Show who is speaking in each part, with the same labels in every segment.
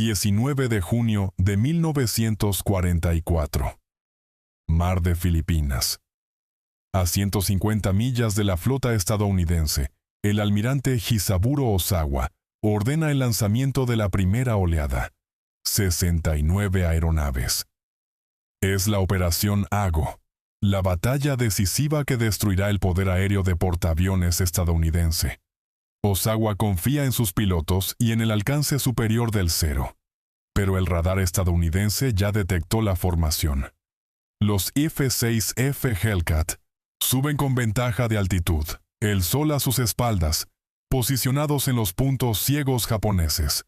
Speaker 1: 19 de junio de 1944. Mar de Filipinas. A 150 millas de la flota estadounidense, el almirante Hisaburo Osawa ordena el lanzamiento de la primera oleada. 69 aeronaves. Es la Operación Ago, la batalla decisiva que destruirá el poder aéreo de portaaviones estadounidense. Osawa confía en sus pilotos y en el alcance superior del cero. Pero el radar estadounidense ya detectó la formación. Los F-6F Hellcat suben con ventaja de altitud, el sol a sus espaldas, posicionados en los puntos ciegos japoneses.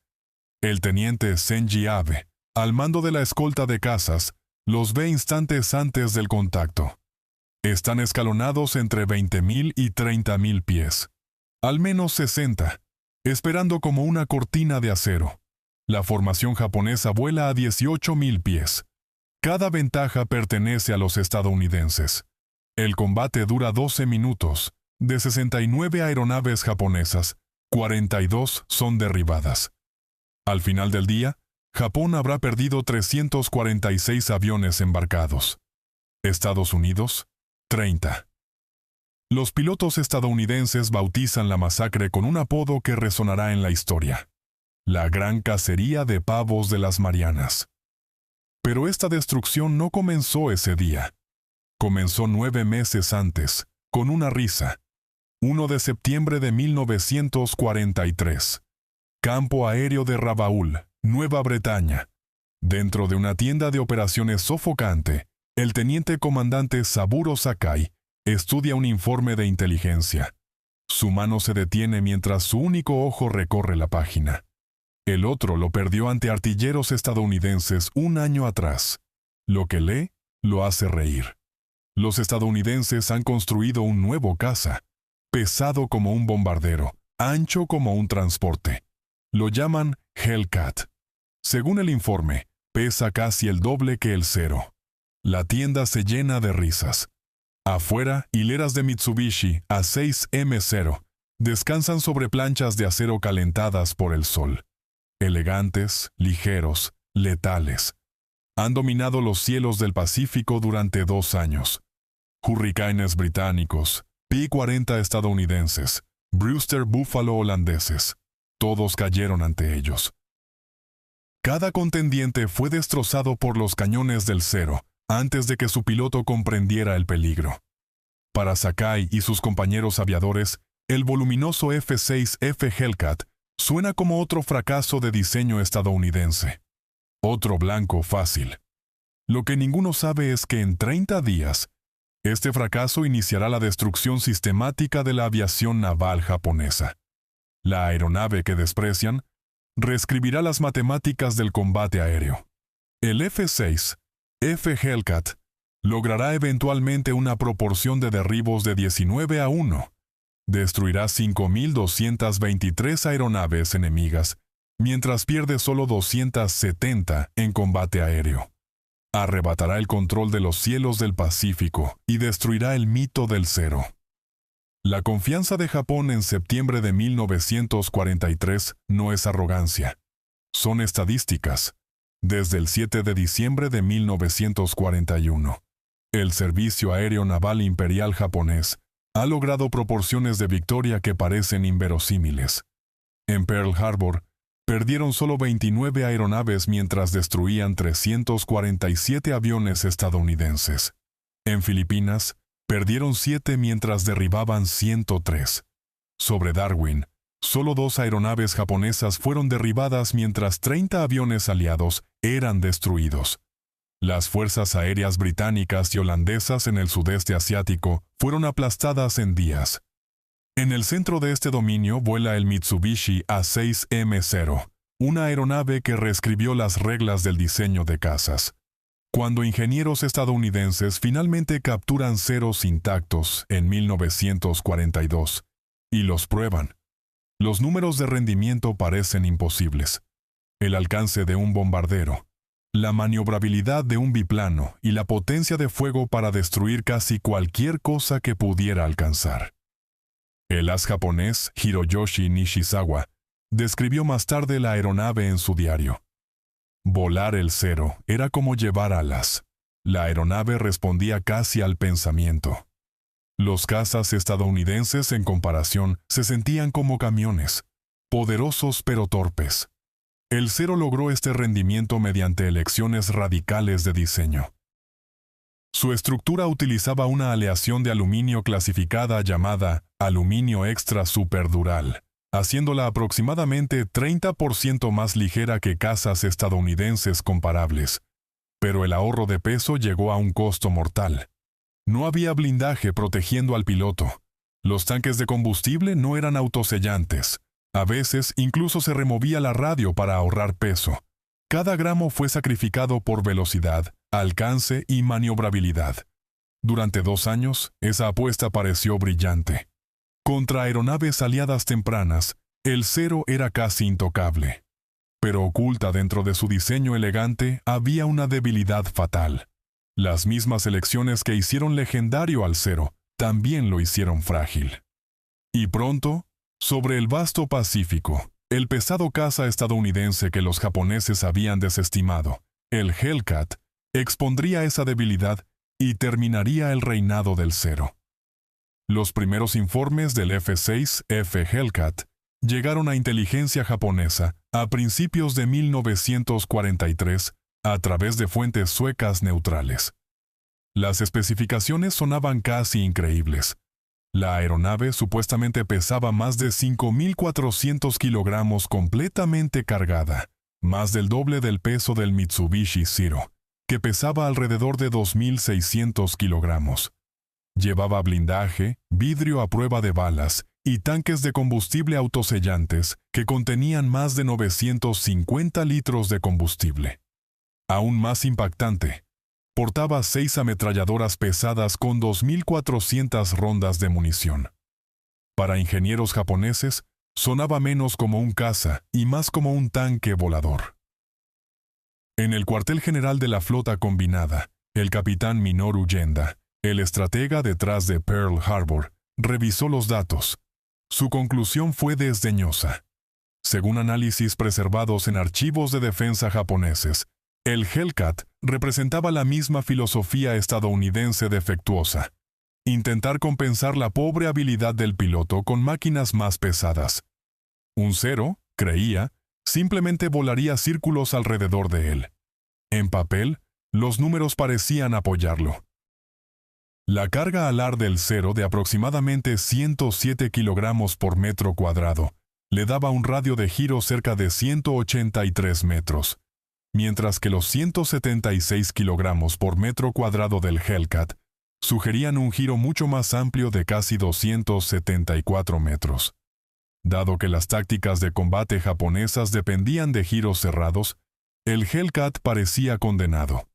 Speaker 1: El teniente Senji Abe, al mando de la escolta de cazas, los ve instantes antes del contacto. Están escalonados entre 20.000 y 30.000 pies. Al menos 60, esperando como una cortina de acero. La formación japonesa vuela a 18.000 pies. Cada ventaja pertenece a los estadounidenses. El combate dura 12 minutos. De 69 aeronaves japonesas, 42 son derribadas. Al final del día, Japón habrá perdido 346 aviones embarcados. Estados Unidos, 30. Los pilotos estadounidenses bautizan la masacre con un apodo que resonará en la historia: la Gran Cacería de Pavos de las Marianas. Pero esta destrucción no comenzó ese día. Comenzó 9 meses antes, con una risa. 1 de septiembre de 1943. Campo aéreo de Rabaul, Nueva Bretaña. Dentro de una tienda de operaciones sofocante, el teniente comandante Saburo Sakai estudia un informe de inteligencia. Su mano se detiene mientras su único ojo recorre la página. El otro lo perdió ante artilleros estadounidenses un año atrás. Lo que lee lo hace reír. Los estadounidenses han construido un nuevo caza, pesado como un bombardero, ancho como un transporte. Lo llaman Hellcat. Según el informe, pesa casi el doble que el Zero. La tienda se llena de risas. Afuera, hileras de Mitsubishi A6M0 descansan sobre planchas de acero calentadas por el sol. Elegantes, ligeros, letales. Han dominado los cielos del Pacífico durante 2 años. Hurricanes británicos, P-40 estadounidenses, Brewster Buffalo holandeses. Todos cayeron ante ellos. Cada contendiente fue destrozado por los cañones del Zero antes de que su piloto comprendiera el peligro. Para Sakai y sus compañeros aviadores, el voluminoso F-6F Hellcat suena como otro fracaso de diseño estadounidense. Otro blanco fácil. Lo que ninguno sabe es que en 30 días, este fracaso iniciará la destrucción sistemática de la aviación naval japonesa. La aeronave que desprecian reescribirá las matemáticas del combate aéreo. El F-6, F Hellcat, logrará eventualmente una proporción de derribos de 19-1. Destruirá 5.223 aeronaves enemigas, mientras pierde solo 270 en combate aéreo. Arrebatará el control de los cielos del Pacífico y destruirá el mito del Zero. La confianza de Japón en septiembre de 1943 no es arrogancia. Son estadísticas. Desde el 7 de diciembre de 1941, el Servicio Aéreo Naval Imperial japonés ha logrado proporciones de victoria que parecen inverosímiles. En Pearl Harbor, perdieron solo 29 aeronaves mientras destruían 347 aviones estadounidenses. En Filipinas, perdieron 7 mientras derribaban 103. Sobre Darwin, solo 2 aeronaves japonesas fueron derribadas mientras 30 aviones aliados eran destruidos. Las fuerzas aéreas británicas y holandesas en el sudeste asiático fueron aplastadas en días. En el centro de este dominio vuela el Mitsubishi A6M0, una aeronave que reescribió las reglas del diseño de cazas. Cuando ingenieros estadounidenses finalmente capturan ceros intactos en 1942 y los prueban, los números de rendimiento parecen imposibles. El alcance de un bombardero, la maniobrabilidad de un biplano y la potencia de fuego para destruir casi cualquier cosa que pudiera alcanzar. El as japonés Hiroyoshi Nishizawa describió más tarde la aeronave en su diario. Volar el Zero era como llevar alas. La aeronave respondía casi al pensamiento. Los cazas estadounidenses, en comparación, se sentían como camiones, poderosos pero torpes. El Zero logró este rendimiento mediante elecciones radicales de diseño. Su estructura utilizaba una aleación de aluminio clasificada llamada aluminio extra superdural, haciéndola aproximadamente 30% más ligera que cazas estadounidenses comparables. Pero el ahorro de peso llegó a un costo mortal. No había blindaje protegiendo al piloto. Los tanques de combustible no eran autosellantes. A veces incluso se removía la radio para ahorrar peso. Cada gramo fue sacrificado por velocidad, alcance y maniobrabilidad. Durante 2 años, esa apuesta pareció brillante. Contra aeronaves aliadas tempranas, el Zero era casi intocable. Pero oculta dentro de su diseño elegante había una debilidad fatal. Las mismas elecciones que hicieron legendario al Zero también lo hicieron frágil. Y pronto, sobre el vasto Pacífico, el pesado caza estadounidense que los japoneses habían desestimado, el Hellcat, expondría esa debilidad y terminaría el reinado del Zero. Los primeros informes del F-6F Hellcat llegaron a inteligencia japonesa a principios de 1943 a través de fuentes suecas neutrales. Las especificaciones sonaban casi increíbles. La aeronave supuestamente pesaba más de 5.400 kilogramos completamente cargada, más del doble del peso del Mitsubishi Zero, que pesaba alrededor de 2.600 kilogramos. Llevaba blindaje, vidrio a prueba de balas y tanques de combustible autosellantes que contenían más de 950 litros de combustible. Aún más impactante, portaba 6 ametralladoras pesadas con 2.400 rondas de munición. Para ingenieros japoneses, sonaba menos como un caza y más como un tanque volador. En el cuartel general de la flota combinada, el capitán Minoru Yenda, el estratega detrás de Pearl Harbor, revisó los datos. Su conclusión fue desdeñosa. Según análisis preservados en archivos de defensa japoneses, el Hellcat representaba la misma filosofía estadounidense defectuosa: intentar compensar la pobre habilidad del piloto con máquinas más pesadas. Un Zero, creía, simplemente volaría círculos alrededor de él. En papel, los números parecían apoyarlo. La carga alar del Zero, de aproximadamente 107 kilogramos por metro cuadrado, le daba un radio de giro cerca de 183 metros, mientras que los 176 kilogramos por metro cuadrado del Hellcat sugerían un giro mucho más amplio de casi 274 metros. Dado que las tácticas de combate japonesas dependían de giros cerrados, el Hellcat parecía condenado.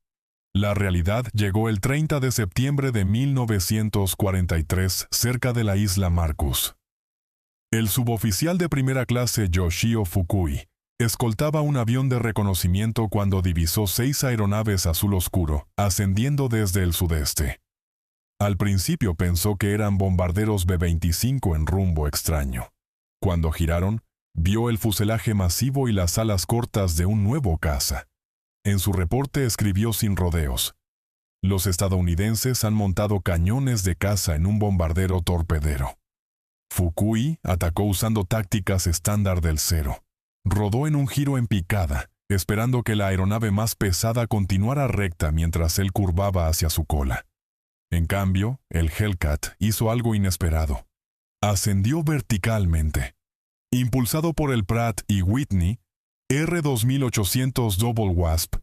Speaker 1: La realidad llegó el 30 de septiembre de 1943 cerca de la isla Marcus. El suboficial de primera clase Yoshio Fukui escoltaba un avión de reconocimiento cuando divisó 6 aeronaves azul oscuro ascendiendo desde el sudeste. Al principio pensó que eran bombarderos B-25 en rumbo extraño. Cuando giraron, vio el fuselaje masivo y las alas cortas de un nuevo caza. En su reporte escribió sin rodeos: los estadounidenses han montado cañones de caza en un bombardero torpedero. Fukui atacó usando tácticas estándar del Zero. Rodó en un giro en picada, esperando que la aeronave más pesada continuara recta mientras él curvaba hacia su cola. En cambio, el Hellcat hizo algo inesperado. Ascendió verticalmente. Impulsado por el Pratt y Whitney R2800 Double Wasp,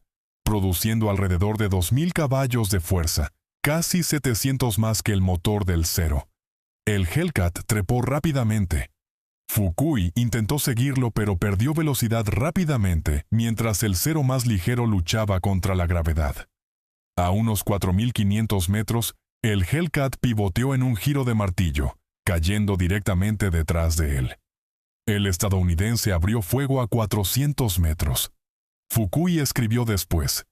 Speaker 1: produciendo alrededor de 2.000 caballos de fuerza, casi 700 más que el motor del Zero. El Hellcat trepó rápidamente. Fukui intentó seguirlo, pero perdió velocidad rápidamente mientras el Zero más ligero luchaba contra la gravedad. A unos 4.500 metros, el Hellcat pivoteó en un giro de martillo, cayendo directamente detrás de él. El estadounidense abrió fuego a 400 metros. Fukui escribió después: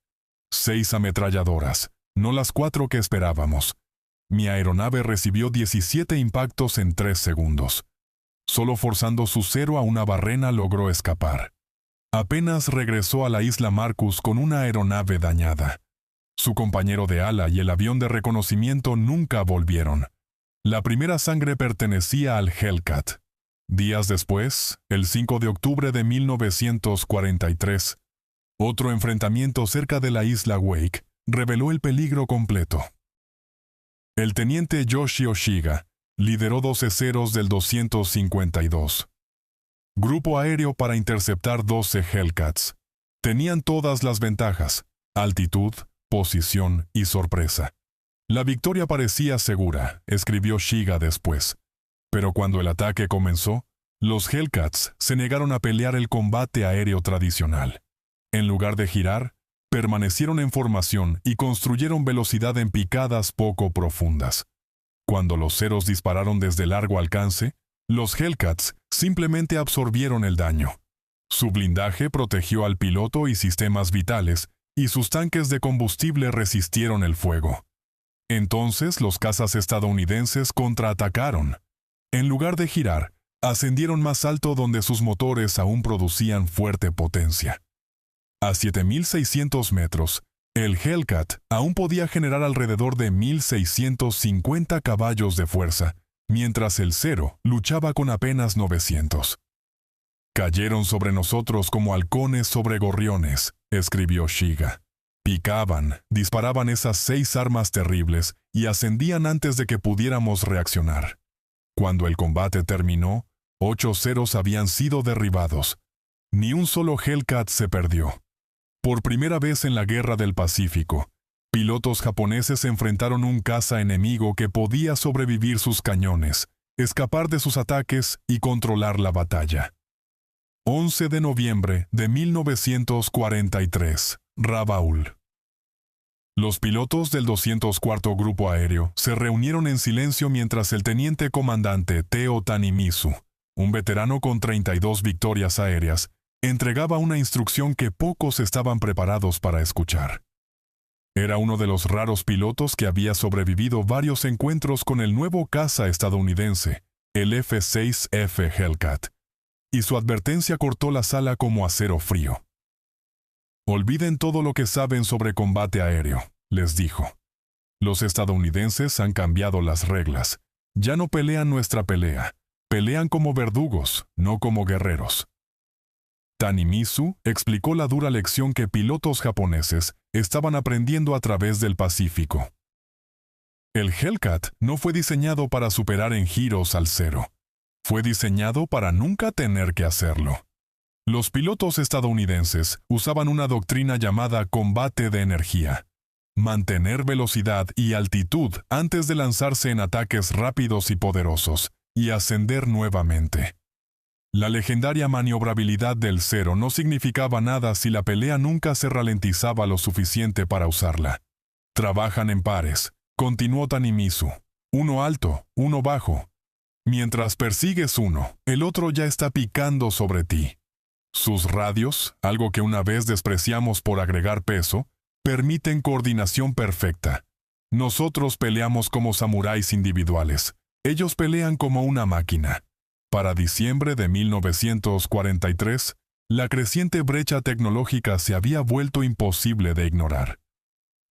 Speaker 1: 6 ametralladoras, no las 4 que esperábamos. Mi aeronave recibió 17 impactos en 3 segundos. Solo forzando su Zero a una barrena logró escapar. Apenas regresó a la isla Marcus con una aeronave dañada. Su compañero de ala y el avión de reconocimiento nunca volvieron. La primera sangre pertenecía al Hellcat. Días después, el 5 de octubre de 1943, otro enfrentamiento cerca de la isla Wake reveló el peligro completo. El teniente Yoshio Shiga lideró 12 ceros del 252. Grupo aéreo para interceptar 12 Hellcats. Tenían todas las ventajas: altitud, posición y sorpresa. La victoria parecía segura, escribió Shiga después. Pero cuando el ataque comenzó, los Hellcats se negaron a pelear el combate aéreo tradicional. En lugar de girar, permanecieron en formación y construyeron velocidad en picadas poco profundas. Cuando los ceros dispararon desde largo alcance, los Hellcats simplemente absorbieron el daño. Su blindaje protegió al piloto y sistemas vitales, y sus tanques de combustible resistieron el fuego. Entonces los cazas estadounidenses contraatacaron. En lugar de girar, ascendieron más alto donde sus motores aún producían fuerte potencia. A 7.600 metros, el Hellcat aún podía generar alrededor de 1.650 caballos de fuerza, mientras el Cero luchaba con apenas 900. «Cayeron sobre nosotros como halcones sobre gorriones», escribió Shiga. Picaban, disparaban esas 6 armas terribles y ascendían antes de que pudiéramos reaccionar. Cuando el combate terminó, 8 ceros habían sido derribados. Ni un solo Hellcat se perdió. Por primera vez en la Guerra del Pacífico, pilotos japoneses enfrentaron un caza enemigo que podía sobrevivir sus cañones, escapar de sus ataques y controlar la batalla. 11 de noviembre de 1943, Rabaul. Los pilotos del 204 Grupo Aéreo se reunieron en silencio mientras el teniente comandante Teo Tanimizu, un veterano con 32 victorias aéreas, entregaba una instrucción que pocos estaban preparados para escuchar. Era uno de los raros pilotos que había sobrevivido varios encuentros con el nuevo caza estadounidense, el F-6F Hellcat, y su advertencia cortó la sala como acero frío. «Olviden todo lo que saben sobre combate aéreo», les dijo. «Los estadounidenses han cambiado las reglas. Ya no pelean nuestra pelea. Pelean como verdugos, no como guerreros». Tanimizu explicó la dura lección que pilotos japoneses estaban aprendiendo a través del Pacífico. El Hellcat no fue diseñado para superar en giros al Cero. Fue diseñado para nunca tener que hacerlo. Los pilotos estadounidenses usaban una doctrina llamada combate de energía. Mantener velocidad y altitud antes de lanzarse en ataques rápidos y poderosos, y ascender nuevamente. La legendaria maniobrabilidad del Cero no significaba nada si la pelea nunca se ralentizaba lo suficiente para usarla. «Trabajan en pares», continuó Tanimizu. «Uno alto, uno bajo. Mientras persigues uno, el otro ya está picando sobre ti». Sus radios, algo que una vez despreciamos por agregar peso, permiten coordinación perfecta. Nosotros peleamos como samuráis individuales. Ellos pelean como una máquina. Para diciembre de 1943, la creciente brecha tecnológica se había vuelto imposible de ignorar.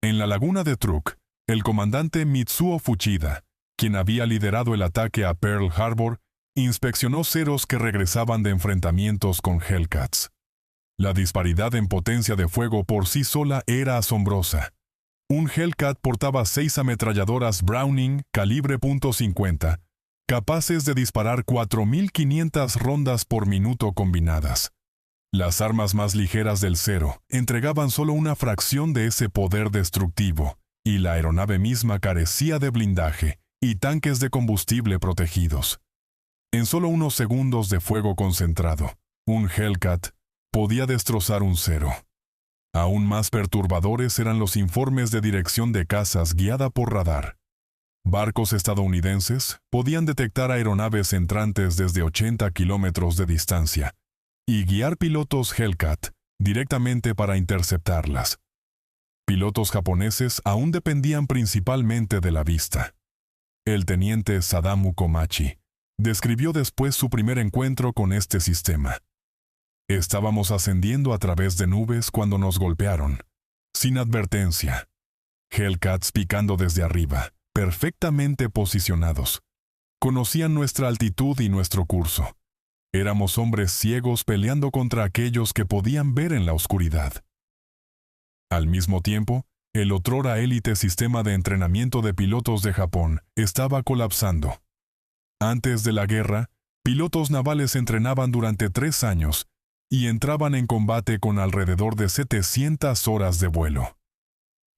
Speaker 1: En la laguna de Truk, el comandante Mitsuo Fuchida, quien había liderado el ataque a Pearl Harbor, inspeccionó ceros que regresaban de enfrentamientos con Hellcats. La disparidad en potencia de fuego por sí sola era asombrosa. Un Hellcat portaba 6 ametralladoras Browning calibre .50, capaces de disparar 4.500 rondas por minuto combinadas. Las armas más ligeras del Cero entregaban solo una fracción de ese poder destructivo, y la aeronave misma carecía de blindaje y tanques de combustible protegidos. En solo unos segundos de fuego concentrado, un Hellcat podía destrozar un Cero. Aún más perturbadores eran los informes de dirección de cazas guiada por radar. Barcos estadounidenses podían detectar aeronaves entrantes desde 80 kilómetros de distancia y guiar pilotos Hellcat directamente para interceptarlas. Pilotos japoneses aún dependían principalmente de la vista. El teniente Sadamu Komachi describió después su primer encuentro con este sistema. Estábamos ascendiendo a través de nubes cuando nos golpearon, sin advertencia. Hellcats picando desde arriba, perfectamente posicionados. Conocían nuestra altitud y nuestro curso. Éramos hombres ciegos peleando contra aquellos que podían ver en la oscuridad. Al mismo tiempo, el otrora élite sistema de entrenamiento de pilotos de Japón estaba colapsando. Antes de la guerra, pilotos navales entrenaban durante 3 años y entraban en combate con alrededor de 700 horas de vuelo.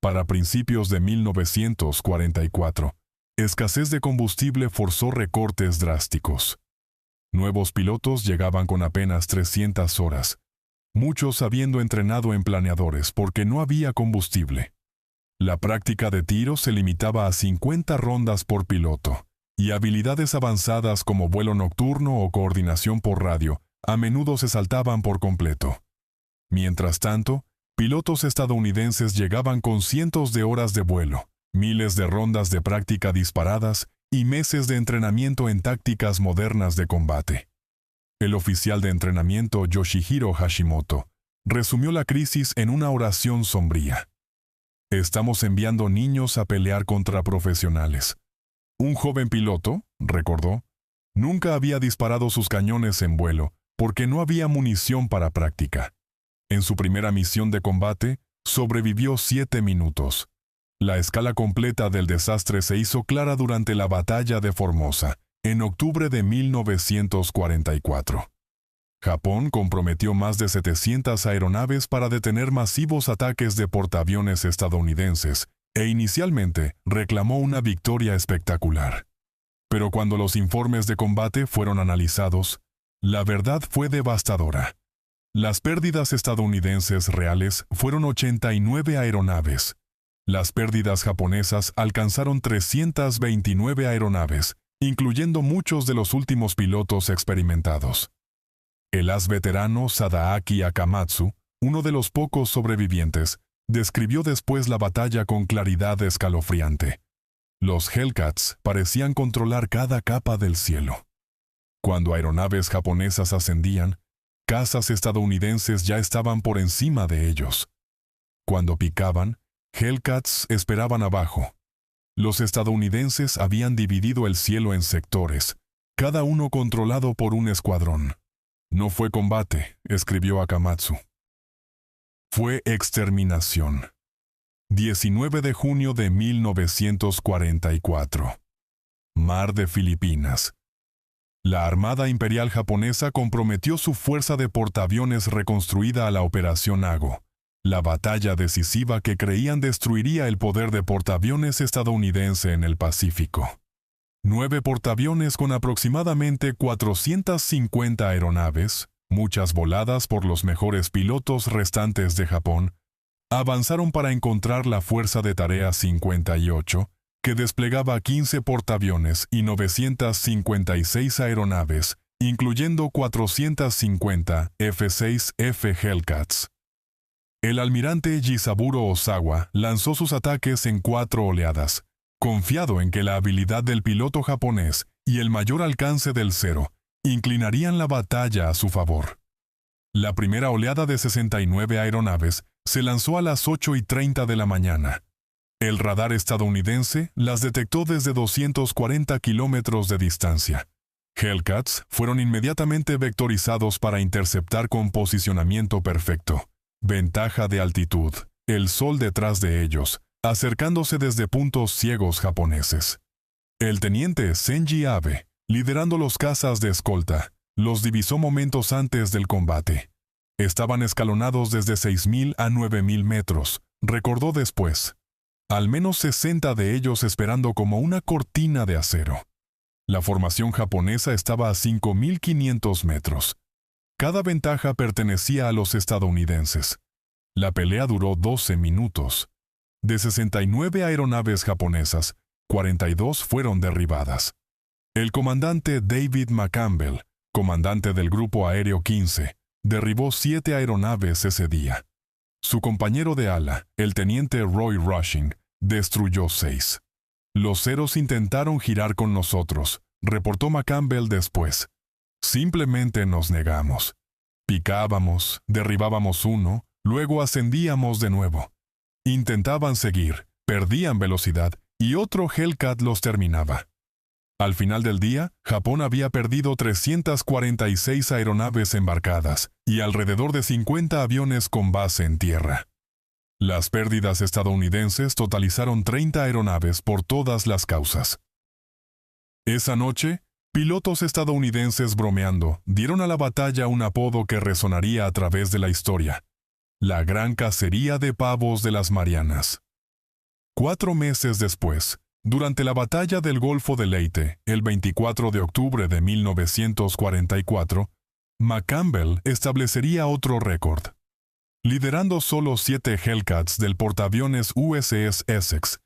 Speaker 1: Para principios de 1944, escasez de combustible forzó recortes drásticos. Nuevos pilotos llegaban con apenas 300 horas, muchos habiendo entrenado en planeadores porque no había combustible. La práctica de tiro se limitaba a 50 rondas por piloto, y habilidades avanzadas como vuelo nocturno o coordinación por radio a menudo se saltaban por completo. Mientras tanto, pilotos estadounidenses llegaban con cientos de horas de vuelo, miles de rondas de práctica disparadas y meses de entrenamiento en tácticas modernas de combate. El oficial de entrenamiento Yoshihiro Hashimoto resumió la crisis en una oración sombría. Estamos enviando niños a pelear contra profesionales. Un joven piloto, recordó, nunca había disparado sus cañones en vuelo porque no había munición para práctica. En su primera misión de combate, sobrevivió 7 minutos. La escala completa del desastre se hizo clara durante la batalla de Formosa, en octubre de 1944. Japón comprometió más de 700 aeronaves para detener masivos ataques de portaaviones estadounidenses e inicialmente reclamó una victoria espectacular. Pero cuando los informes de combate fueron analizados, la verdad fue devastadora. Las pérdidas estadounidenses reales fueron 89 aeronaves. Las pérdidas japonesas alcanzaron 329 aeronaves, incluyendo muchos de los últimos pilotos experimentados. El as veterano Sadaaki Akamatsu, uno de los pocos sobrevivientes, describió después la batalla con claridad escalofriante. Los Hellcats parecían controlar cada capa del cielo. Cuando aeronaves japonesas ascendían, cazas estadounidenses ya estaban por encima de ellos. Cuando picaban, Hellcats esperaban abajo. Los estadounidenses habían dividido el cielo en sectores, cada uno controlado por un escuadrón. No fue combate, escribió Akamatsu. Fue exterminación. 19 de junio de 1944. Mar de Filipinas. La Armada Imperial Japonesa comprometió su fuerza de portaaviones reconstruida a la Operación Ago, la batalla decisiva que creían destruiría el poder de portaaviones estadounidense en el Pacífico. 9 portaaviones con aproximadamente 450 aeronaves, muchas voladas por los mejores pilotos restantes de Japón, avanzaron para encontrar la Fuerza de Tarea 58, que desplegaba 15 portaaviones y 956 aeronaves, incluyendo 450 F-6F Hellcats. El almirante Jisaburo Osawa lanzó sus ataques en 4 oleadas, confiado en que la habilidad del piloto japonés y el mayor alcance del Zero inclinarían la batalla a su favor. La primera oleada de 69 aeronaves se lanzó a las 8:30 de la mañana. El radar estadounidense las detectó desde 240 kilómetros de distancia. Hellcats fueron inmediatamente vectorizados para interceptar con posicionamiento perfecto. Ventaja de altitud, el sol detrás de ellos, acercándose desde puntos ciegos japoneses. El teniente Senji Abe, liderando los cazas de escolta, los divisó momentos antes del combate. Estaban escalonados desde 6.000 a 9.000 metros, recordó después. Al menos 60 de ellos esperando como una cortina de acero. La formación japonesa estaba a 5.500 metros. Cada ventaja pertenecía a los estadounidenses. La pelea duró 12 minutos. De 69 aeronaves japonesas, 42 fueron derribadas. El comandante David McCampbell, comandante del Grupo Aéreo 15, derribó 7 aeronaves ese día. Su compañero de ala, el teniente Roy Rushing, destruyó 6. Los Zeros intentaron girar con nosotros, reportó McCampbell después. Simplemente nos negamos. Picábamos, derribábamos uno, luego ascendíamos de nuevo. Intentaban seguir, perdían velocidad y otro Hellcat los terminaba. Al final del día, Japón había perdido 346 aeronaves embarcadas y alrededor de 50 aviones con base en tierra. Las pérdidas estadounidenses totalizaron 30 aeronaves por todas las causas. Esa noche, pilotos estadounidenses bromeando dieron a la batalla un apodo que resonaría a través de la historia: la Gran Cacería de Pavos de las Marianas. 4 meses después, durante la batalla del Golfo de Leyte, el 24 de octubre de 1944, McCampbell establecería otro récord. Liderando solo 7 Hellcats del portaaviones USS Essex,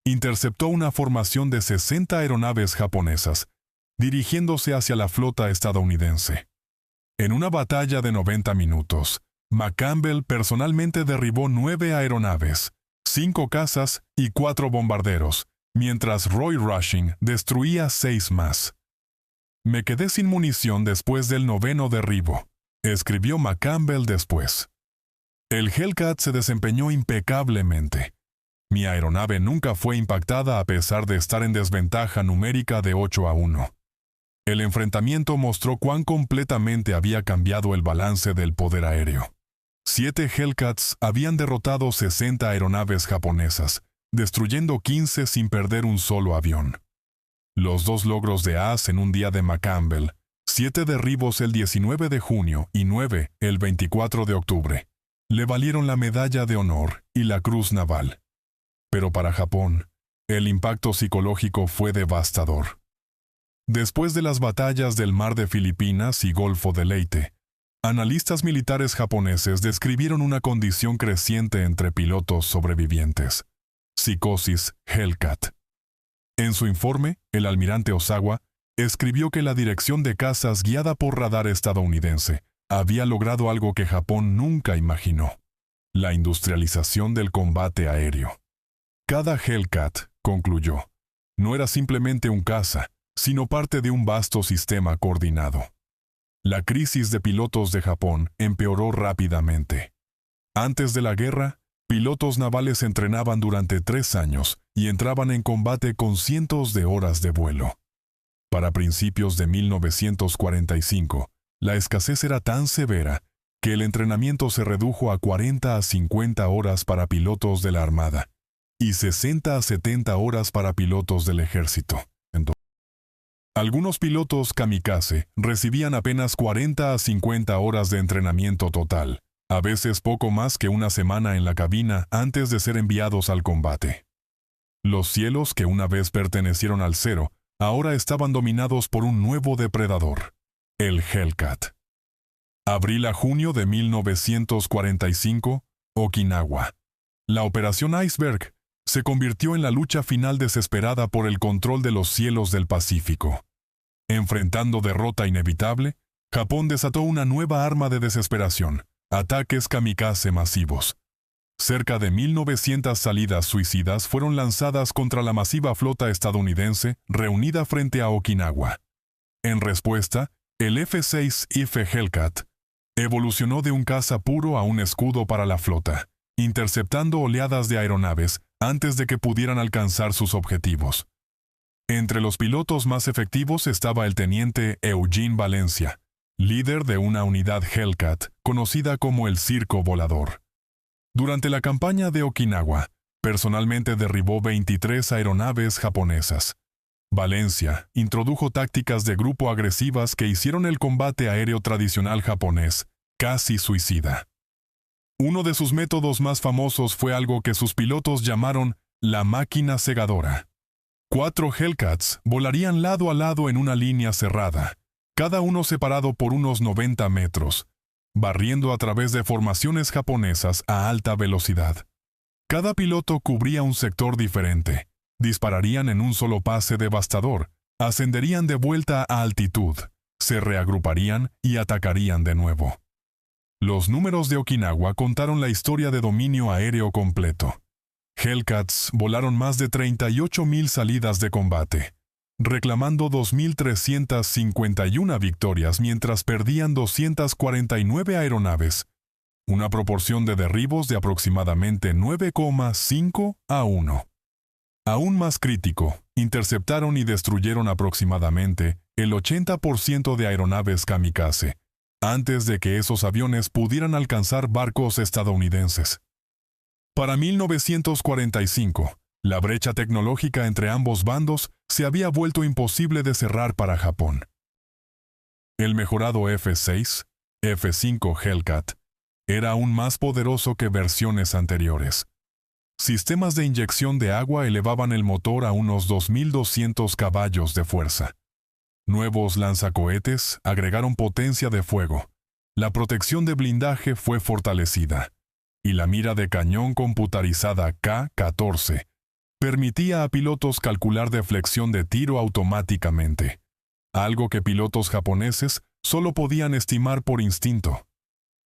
Speaker 1: interceptó una formación de 60 aeronaves japonesas, dirigiéndose hacia la flota estadounidense. En una batalla de 90 minutos, McCampbell personalmente derribó 9 aeronaves, 5 cazas y 4 bombarderos, mientras Roy Rushing destruía 6 más. «Me quedé sin munición después del 9º derribo», escribió McCampbell después. El Hellcat se desempeñó impecablemente. Mi aeronave nunca fue impactada a pesar de estar en desventaja numérica de 8-1. El enfrentamiento mostró cuán completamente había cambiado el balance del poder aéreo. 7 Hellcats habían derrotado 60 aeronaves japonesas, destruyendo 15 sin perder un solo avión. Los 2 logros de As en un día de McCampbell, 7 derribos el 19 de junio y 9 el 24 de octubre, le valieron la Medalla de Honor y la Cruz Naval. Pero para Japón, el impacto psicológico fue devastador. Después de las batallas del Mar de Filipinas y Golfo de Leyte, analistas militares japoneses describieron una condición creciente entre pilotos sobrevivientes: psicosis Hellcat. En su informe, el almirante Osawa escribió que la dirección de cazas guiada por radar estadounidense había logrado algo que Japón nunca imaginó: la industrialización del combate aéreo. Cada Hellcat, concluyó, no era simplemente un caza, sino parte de un vasto sistema coordinado. La crisis de pilotos de Japón empeoró rápidamente. Antes de la guerra, pilotos navales entrenaban durante 3 años y entraban en combate con cientos de horas de vuelo. Para principios de 1945, la escasez era tan severa que el entrenamiento se redujo a 40 a 50 horas para pilotos de la Armada y 60 a 70 horas para pilotos del ejército. Algunos pilotos kamikaze recibían apenas 40 a 50 horas de entrenamiento total, a veces poco más que una semana en la cabina antes de ser enviados al combate. Los cielos que una vez pertenecieron al Cero, ahora estaban dominados por un nuevo depredador: el Hellcat. Abril a junio de 1945, Okinawa. La Operación Iceberg se convirtió en la lucha final desesperada por el control de los cielos del Pacífico. Enfrentando derrota inevitable, Japón desató una nueva arma de desesperación: ataques kamikaze masivos. Cerca de 1.900 salidas suicidas fueron lanzadas contra la masiva flota estadounidense reunida frente a Okinawa. En respuesta, el F-6 Ife Hellcat evolucionó de un caza puro a un escudo para la flota, interceptando oleadas de aeronaves antes de que pudieran alcanzar sus objetivos. Entre los pilotos más efectivos estaba el teniente Eugene Valencia, líder de una unidad Hellcat conocida como el Circo Volador. Durante la campaña de Okinawa, personalmente derribó 23 aeronaves japonesas. Valencia introdujo tácticas de grupo agresivas que hicieron el combate aéreo tradicional japonés casi suicida. Uno de sus métodos más famosos fue algo que sus pilotos llamaron la máquina segadora. 4 Hellcats volarían lado a lado en una línea cerrada, cada uno separado por unos 90 metros, barriendo a través de formaciones japonesas a alta velocidad. Cada piloto cubría un sector diferente, dispararían en un solo pase devastador, ascenderían de vuelta a altitud, se reagruparían y atacarían de nuevo. Los números de Okinawa contaron la historia de dominio aéreo completo. Hellcats volaron más de 38.000 salidas de combate, reclamando 2.351 victorias mientras perdían 249 aeronaves, una proporción de derribos de aproximadamente 9,5 a 1. Aún más crítico, interceptaron y destruyeron aproximadamente el 80% de aeronaves kamikaze, antes de que esos aviones pudieran alcanzar barcos estadounidenses. Para 1945, la brecha tecnológica entre ambos bandos se había vuelto imposible de cerrar para Japón. El mejorado F-6, F-5 Hellcat, era aún más poderoso que versiones anteriores. Sistemas de inyección de agua elevaban el motor a unos 2.200 caballos de fuerza. Nuevos lanzacohetes agregaron potencia de fuego. La protección de blindaje fue fortalecida. Y la mira de cañón computarizada K-14 permitía a pilotos calcular deflexión de tiro automáticamente, algo que pilotos japoneses solo podían estimar por instinto.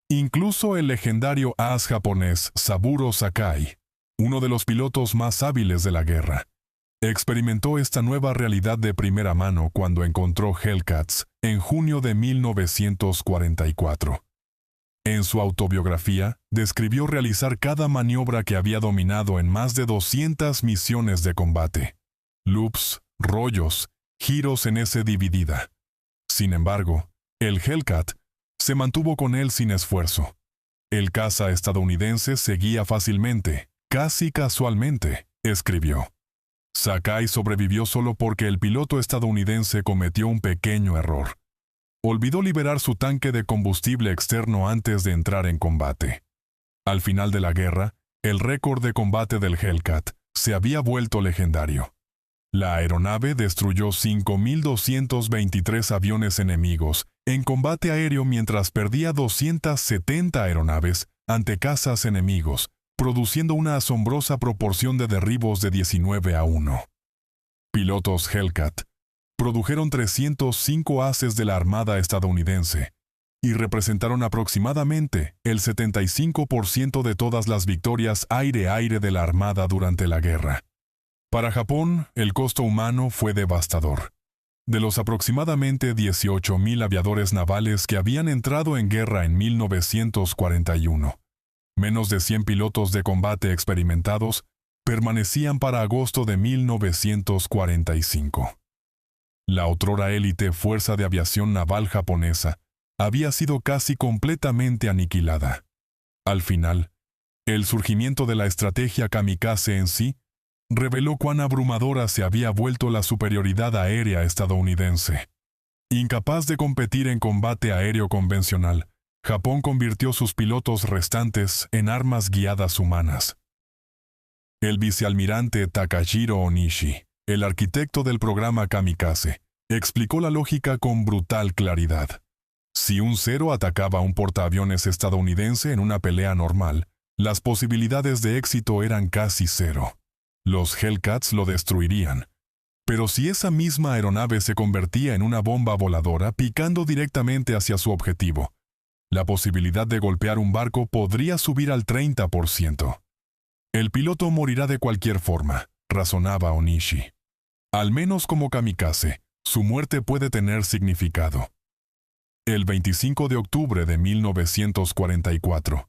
Speaker 1: Incluso el legendario as japonés Saburo Sakai, uno de los pilotos más hábiles de la guerra, experimentó esta nueva realidad de primera mano cuando encontró Hellcats en junio de 1944. En su autobiografía, describió realizar cada maniobra que había dominado en más de 200 misiones de combate. Loops, rollos, giros en S dividida. Sin embargo, el Hellcat se mantuvo con él sin esfuerzo. El caza estadounidense seguía fácilmente, casi casualmente, escribió. Sakai sobrevivió solo porque el piloto estadounidense cometió un pequeño error. Olvidó liberar su tanque de combustible externo antes de entrar en combate. Al final de la guerra, el récord de combate del Hellcat se había vuelto legendario. La aeronave destruyó 5.223 aviones enemigos en combate aéreo mientras perdía 270 aeronaves ante cazas enemigos, produciendo una asombrosa proporción de derribos de 19 a 1. Pilotos Hellcat produjeron 305 ases de la Armada estadounidense y representaron aproximadamente el 75% de todas las victorias aire-aire de la Armada durante la guerra. Para Japón, el costo humano fue devastador. De los aproximadamente 18.000 aviadores navales que habían entrado en guerra en 1941, menos de 100 pilotos de combate experimentados permanecían para agosto de 1945. La otrora élite Fuerza de Aviación Naval japonesa había sido casi completamente aniquilada. Al final, el surgimiento de la estrategia kamikaze en sí reveló cuán abrumadora se había vuelto la superioridad aérea estadounidense. Incapaz de competir en combate aéreo convencional, Japón convirtió sus pilotos restantes en armas guiadas humanas. El vicealmirante Takahiro Onishi, el arquitecto del programa kamikaze, explicó la lógica con brutal claridad. Si un Zero atacaba a un portaaviones estadounidense en una pelea normal, las posibilidades de éxito eran casi cero. Los Hellcats lo destruirían. Pero si esa misma aeronave se convertía en una bomba voladora picando directamente hacia su objetivo, la posibilidad de golpear un barco podría subir al 30%. El piloto morirá de cualquier forma, razonaba Onishi. Al menos como kamikaze, su muerte puede tener significado. El 25 de octubre de 1944,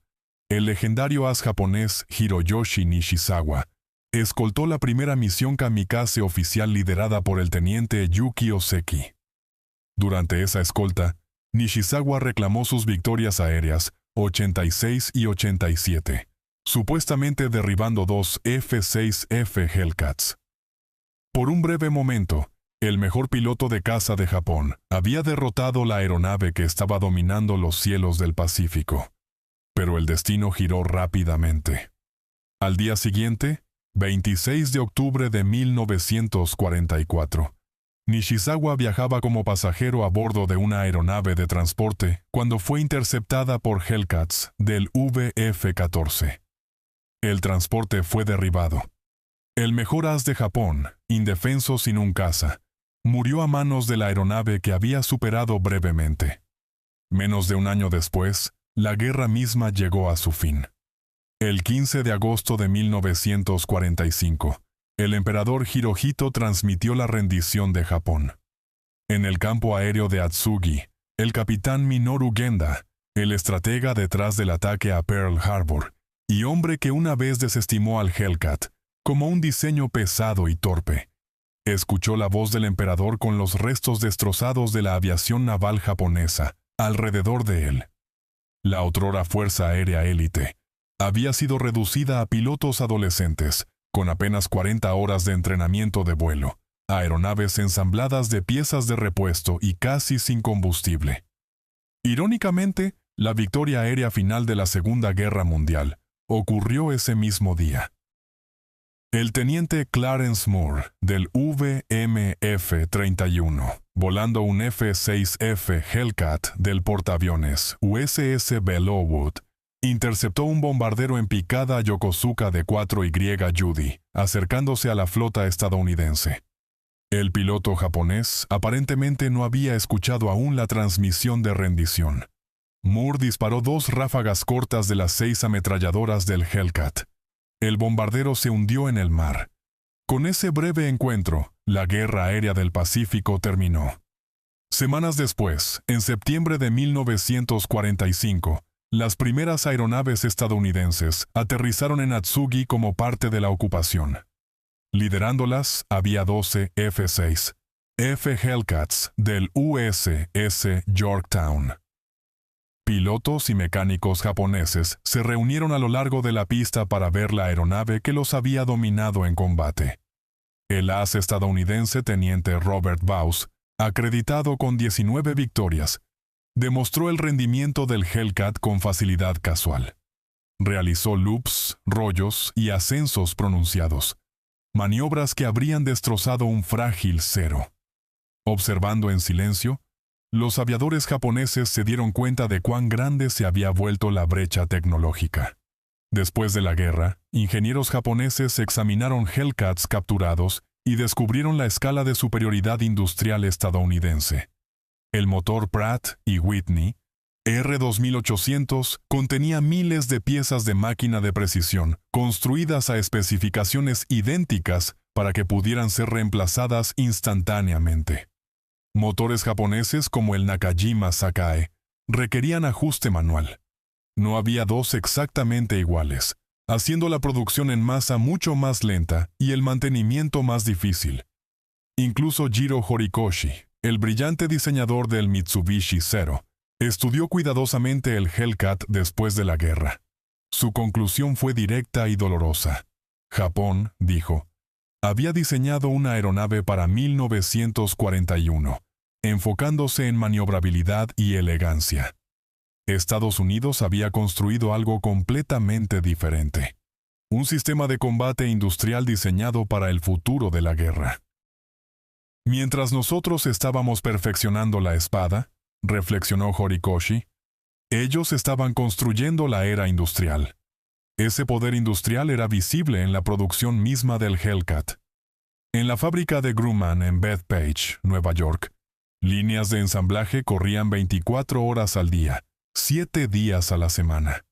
Speaker 1: el legendario as japonés Hiroyoshi Nishizawa escoltó la primera misión kamikaze oficial liderada por el teniente Yuki Ozeki. Durante esa escolta, Nishizawa reclamó sus victorias aéreas 86 y 87, supuestamente derribando 2 F-6F Hellcats. Por un breve momento, el mejor piloto de caza de Japón había derrotado la aeronave que estaba dominando los cielos del Pacífico. Pero el destino giró rápidamente. Al día siguiente, 26 de octubre de 1944, Nishizawa viajaba como pasajero a bordo de una aeronave de transporte cuando fue interceptada por Hellcats del VF-14. El transporte fue derribado. El mejor as de Japón, indefenso sin un caza, murió a manos de la aeronave que había superado brevemente. Menos de un año después, la guerra misma llegó a su fin. El 15 de agosto de 1945, el emperador Hirohito transmitió la rendición de Japón. En el campo aéreo de Atsugi, el capitán Minoru Genda, el estratega detrás del ataque a Pearl Harbor, y hombre que una vez desestimó al Hellcat como un diseño pesado y torpe, escuchó la voz del emperador con los restos destrozados de la aviación naval japonesa alrededor de él. La otrora Fuerza Aérea Élite había sido reducida a pilotos adolescentes, con apenas 40 horas de entrenamiento de vuelo, aeronaves ensambladas de piezas de repuesto y casi sin combustible. Irónicamente, la victoria aérea final de la Segunda Guerra Mundial ocurrió ese mismo día. El teniente Clarence Moore, del VMF-31, volando un F-6F Hellcat del portaaviones USS Belleau, interceptó un bombardero en picada a Yokosuka de 4Y Judy, acercándose a la flota estadounidense. El piloto japonés aparentemente no había escuchado aún la transmisión de rendición. Moore disparó 2 ráfagas cortas de las 6 ametralladoras del Hellcat. El bombardero se hundió en el mar. Con ese breve encuentro, la Guerra Aérea del Pacífico terminó. Semanas después, en septiembre de 1945, las primeras aeronaves estadounidenses aterrizaron en Atsugi como parte de la ocupación. Liderándolas había 12 F-6 F Hellcats del USS Yorktown. Pilotos y mecánicos japoneses se reunieron a lo largo de la pista para ver la aeronave que los había dominado en combate. El as estadounidense teniente Robert Vaughs, acreditado con 19 victorias, demostró el rendimiento del Hellcat con facilidad casual. Realizó loops, rollos y ascensos pronunciados, maniobras que habrían destrozado un frágil cero. Observando en silencio, los aviadores japoneses se dieron cuenta de cuán grande se había vuelto la brecha tecnológica. Después de la guerra, ingenieros japoneses examinaron Hellcats capturados y descubrieron la escala de superioridad industrial estadounidense. El motor Pratt y Whitney R2800 contenía miles de piezas de máquina de precisión, construidas a especificaciones idénticas para que pudieran ser reemplazadas instantáneamente. Motores japoneses como el Nakajima Sakae requerían ajuste manual. No había 2 exactamente iguales, haciendo la producción en masa mucho más lenta y el mantenimiento más difícil. Incluso Jiro Horikoshi, el brillante diseñador del Mitsubishi Zero, estudió cuidadosamente el Hellcat después de la guerra. Su conclusión fue directa y dolorosa. Japón, dijo, había diseñado una aeronave para 1941, enfocándose en maniobrabilidad y elegancia. Estados Unidos había construido algo completamente diferente. Un sistema de combate industrial diseñado para el futuro de la guerra. Mientras nosotros estábamos perfeccionando la espada, reflexionó Horikoshi, ellos estaban construyendo la era industrial. Ese poder industrial era visible en la producción misma del Hellcat. En la fábrica de Grumman en Bethpage, Nueva York, líneas de ensamblaje corrían 24 horas al día, 7 días a la semana.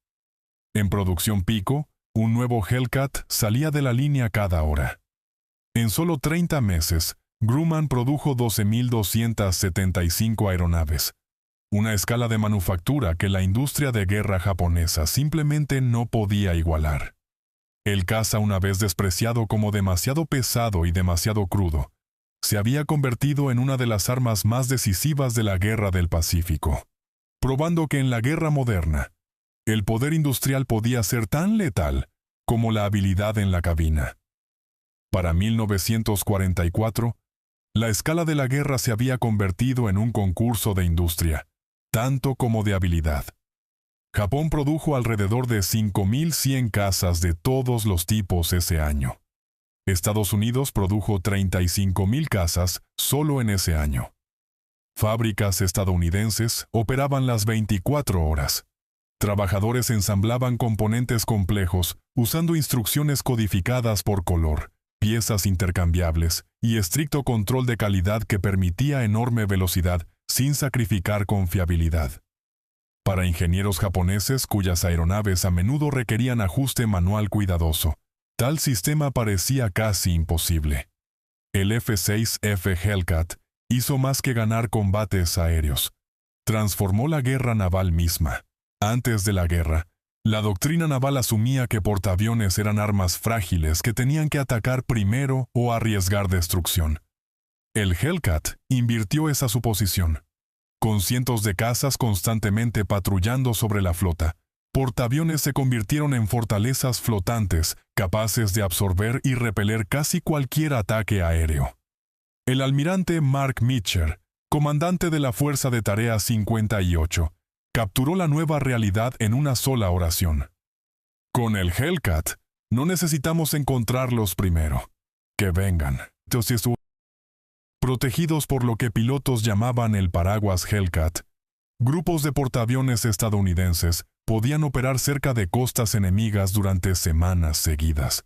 Speaker 1: En producción pico, un nuevo Hellcat salía de la línea cada hora. En solo 30 meses, Grumman produjo 12.275 aeronaves, una escala de manufactura que la industria de guerra japonesa simplemente no podía igualar. El caza, una vez despreciado como demasiado pesado y demasiado crudo, se había convertido en una de las armas más decisivas de la Guerra del Pacífico, probando que en la guerra moderna, el poder industrial podía ser tan letal como la habilidad en la cabina. Para 1944, la escala de la guerra se había convertido en un concurso de industria, tanto como de habilidad. Japón produjo alrededor de 5.100 cazas de todos los tipos ese año. Estados Unidos produjo 35.000 cazas solo en ese año. Fábricas estadounidenses operaban las 24 horas. Trabajadores ensamblaban componentes complejos usando instrucciones codificadas por color, piezas intercambiables y estricto control de calidad que permitía enorme velocidad sin sacrificar confiabilidad. Para ingenieros japoneses cuyas aeronaves a menudo requerían ajuste manual cuidadoso, Tal sistema parecía casi imposible. El F-6F Hellcat hizo más que ganar combates aéreos. Transformó la guerra naval misma. Antes de la guerra, la doctrina naval asumía que portaaviones eran armas frágiles que tenían que atacar primero o arriesgar destrucción. El Hellcat invirtió esa suposición. Con cientos de cazas constantemente patrullando sobre la flota, portaaviones se convirtieron en fortalezas flotantes capaces de absorber y repeler casi cualquier ataque aéreo. El almirante Mark Mitcher, comandante de la Fuerza de Tarea 58, capturó la nueva realidad en una sola oración. Con el Hellcat, no necesitamos encontrarlos primero. Que vengan. Protegidos por lo que pilotos llamaban el paraguas Hellcat, grupos de portaaviones estadounidenses podían operar cerca de costas enemigas durante semanas seguidas.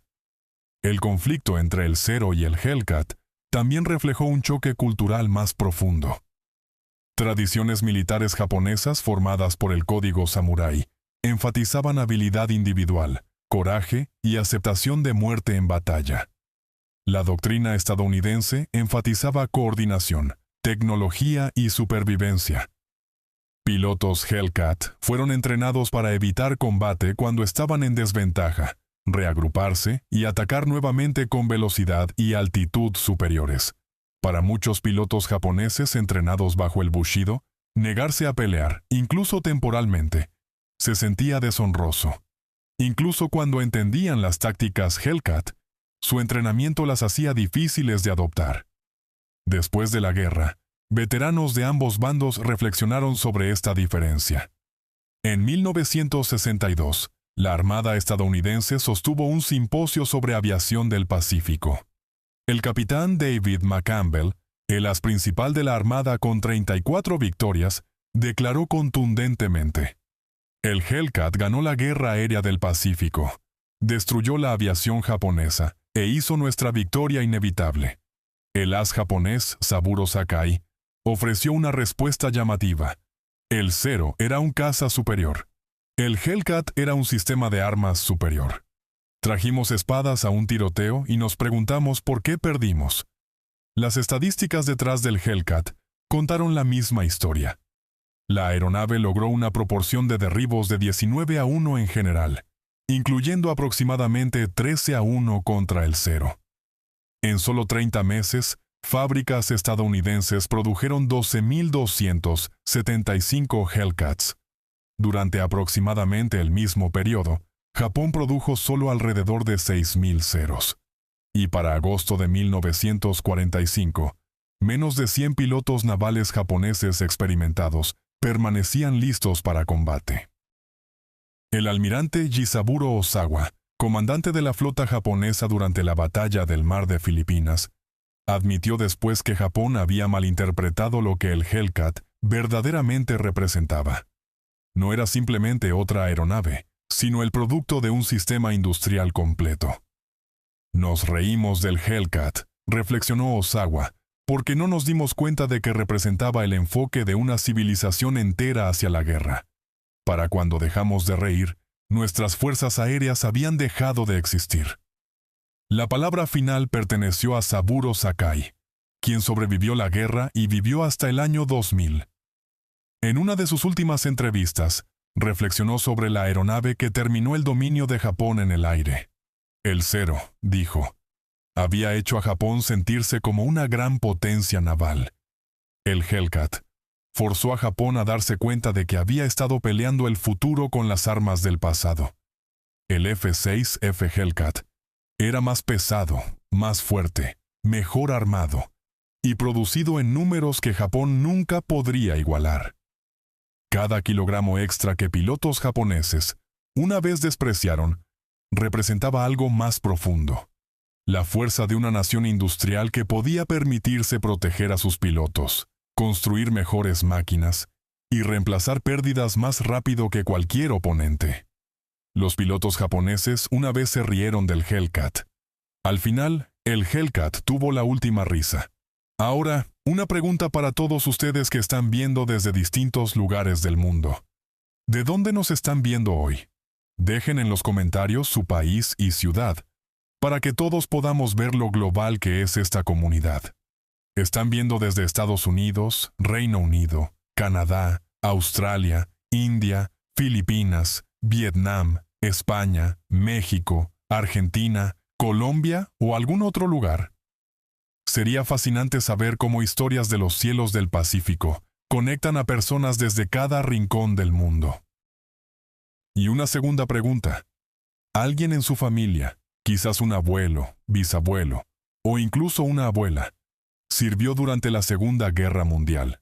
Speaker 1: El conflicto entre el Zero y el Hellcat también reflejó un choque cultural más profundo. Tradiciones militares japonesas formadas por el código samurái enfatizaban habilidad individual, coraje y aceptación de muerte en batalla. La doctrina estadounidense enfatizaba coordinación, tecnología y supervivencia. Pilotos Hellcat fueron entrenados para evitar combate cuando estaban en desventaja, reagruparse y atacar nuevamente con velocidad y altitud superiores. Para muchos pilotos japoneses entrenados bajo el Bushido, negarse a pelear, incluso temporalmente, se sentía deshonroso. Incluso cuando entendían las tácticas Hellcat, su entrenamiento las hacía difíciles de adoptar. Después de la guerra, veteranos de ambos bandos reflexionaron sobre esta diferencia. En 1962, la Armada estadounidense sostuvo un simposio sobre aviación del Pacífico. El capitán David McCampbell, el as principal de la Armada con 34 victorias, declaró contundentemente: el Hellcat ganó la guerra aérea del Pacífico, destruyó la aviación japonesa e hizo nuestra victoria inevitable. El as japonés, Saburo Sakai, ofreció una respuesta llamativa. El Zero era un caza superior. El Hellcat era un sistema de armas superior. Trajimos espadas a un tiroteo y nos preguntamos por qué perdimos. Las estadísticas detrás del Hellcat contaron la misma historia. La aeronave logró una proporción de derribos de 19-1 en general, incluyendo aproximadamente 13-1 contra el Zero. En solo 30 meses, fábricas estadounidenses produjeron 12.275 Hellcats. Durante aproximadamente el mismo periodo, Japón produjo solo alrededor de 6.000 Zeros. Y para agosto de 1945, menos de 100 pilotos navales japoneses experimentados permanecían listos para combate. El almirante Jisaburo Osawa, comandante de la flota japonesa durante la batalla del Mar de Filipinas, admitió después que Japón había malinterpretado lo que el Hellcat verdaderamente representaba. No era simplemente otra aeronave, sino el producto de un sistema industrial completo. Nos reímos del Hellcat, reflexionó Osawa, porque no nos dimos cuenta de que representaba el enfoque de una civilización entera hacia la guerra. Para cuando dejamos de reír, nuestras fuerzas aéreas habían dejado de existir. La palabra final perteneció a Saburo Sakai, quien sobrevivió la guerra y vivió hasta el año 2000. En una de sus últimas entrevistas, reflexionó sobre la aeronave que terminó el dominio de Japón en el aire. El Zero, dijo, había hecho a Japón sentirse como una gran potencia naval. El Hellcat forzó a Japón a darse cuenta de que había estado peleando el futuro con las armas del pasado. El F-6F Hellcat era más pesado, más fuerte, mejor armado, y producido en números que Japón nunca podría igualar. Cada kilogramo extra que pilotos japoneses, una vez despreciaron, representaba algo más profundo: la fuerza de una nación industrial que podía permitirse proteger a sus pilotos, construir mejores máquinas y reemplazar pérdidas más rápido que cualquier oponente. Los pilotos japoneses una vez se rieron del Hellcat. Al final, el Hellcat tuvo la última risa. Ahora, una pregunta para todos ustedes que están viendo desde distintos lugares del mundo. ¿De dónde nos están viendo hoy? Dejen en los comentarios su país y ciudad. para que todos podamos ver lo global que es esta comunidad. Están viendo desde Estados Unidos, Reino Unido, Canadá, Australia, India, Filipinas, Vietnam, España, México, Argentina, Colombia o algún otro lugar. Sería fascinante saber cómo historias de los cielos del Pacífico conectan a personas desde cada rincón del mundo. Y una segunda pregunta. ¿Alguien en su familia, quizás un abuelo, bisabuelo o incluso una abuela, sirvió durante la Segunda Guerra Mundial?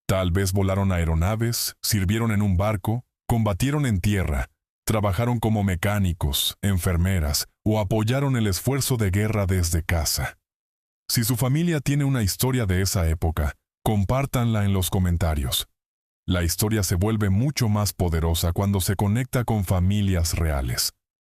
Speaker 1: Tal vez volaron aeronaves, sirvieron en un barco, combatieron en tierra, trabajaron como mecánicos, enfermeras o apoyaron el esfuerzo de guerra desde casa. Si su familia tiene una historia de esa época, compártanla en los comentarios. La historia se vuelve mucho más poderosa cuando se conecta con familias reales.